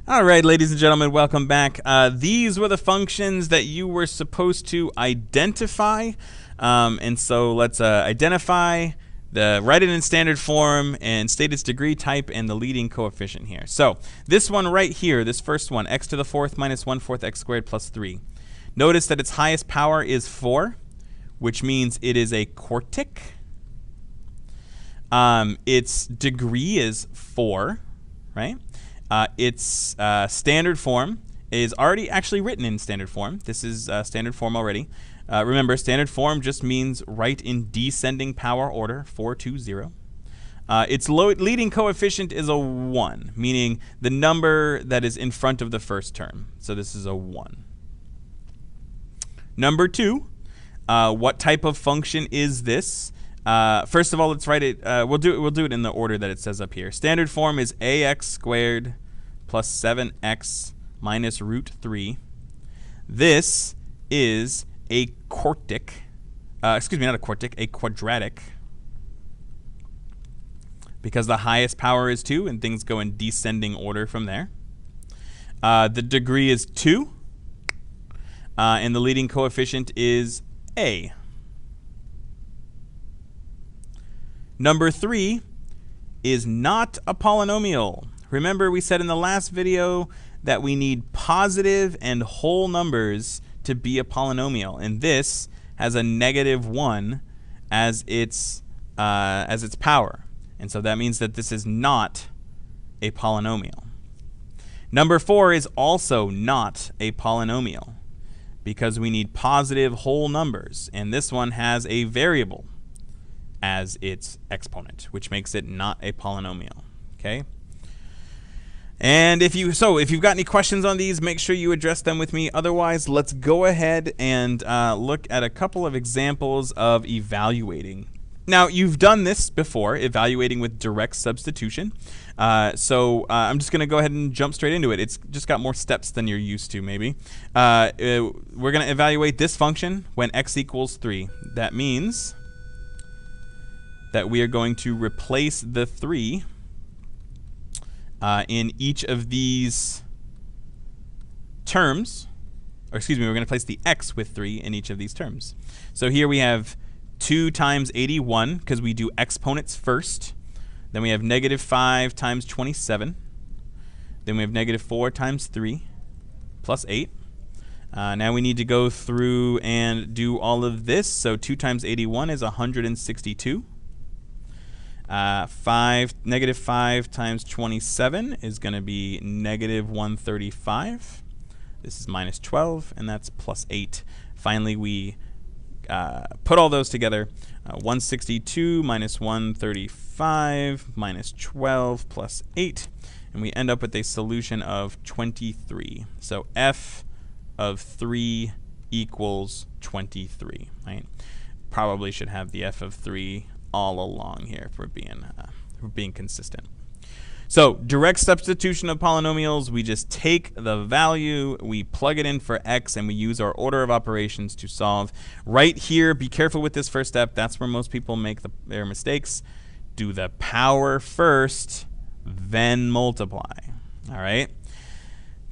All right, ladies and gentlemen, welcome back. These were the functions that you were supposed to identify. And so let's identify, write it in standard form, and state its degree, type, and the leading coefficient here. So this one right here, this first one, x to the fourth minus 1/4 x squared plus 3. Notice that its highest power is 4, which means it is a quartic. Its degree is 4, right? Its standard form is already actually written in standard form. This is standard form already. Remember, standard form just means write in descending power order, 4, 2, 0. Its leading coefficient is a 1, meaning the number that is in front of the first term. So this is a 1. Number 2, what type of function is this? First of all, let's write it. We'll do it in the order that it says up here. Standard form is ax squared plus 7x minus root 3. This is a quartic. Excuse me, not a quartic, a quadratic. Because the highest power is 2, and things go in descending order from there. The degree is 2, and the leading coefficient is a. Number 3 is not a polynomial. Remember, we said in the last video that we need positive and whole numbers to be a polynomial, and this has a -1 as its power, and so that means that this is not a polynomial. Number 4 is also not a polynomial because we need positive whole numbers, and this one has a variable as its exponent, which makes it not a polynomial. Okay. And if you've got any questions on these, make sure you address them with me. Otherwise, let's go ahead and look at a couple of examples of evaluating. Now, you've done this before, evaluating with direct substitution. So I'm just going to go ahead and jump straight into it. It's just got more steps than you're used to, maybe. We're going to evaluate this function when x equals 3. That means that we are going to replace the 3 in each of these terms. Or excuse me, we're going to place the x with 3 in each of these terms. So here we have 2 times 81, because we do exponents first. Then we have -5 times 27. Then we have -4 times 3 plus 8. Now we need to go through and do all of this. So 2 times 81 is 162. -5 times 27 is going to be -135. This is -12, and that's plus 8. Finally, we put all those together. 162 minus 135 minus 12 plus 8. And we end up with a solution of 23. So f of 3 equals 23. Right? Probably should have the f of 3 all along here if we're being consistent. So direct substitution of polynomials, we just take the value, we plug it in for x, and we use our order of operations to solve. Right here, be careful with this first step. That's where most people make their mistakes. Do the power first, then multiply. All right?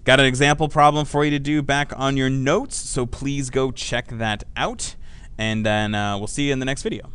Got an example problem for you to do back on your notes, so please go check that out. And then we'll see you in the next video.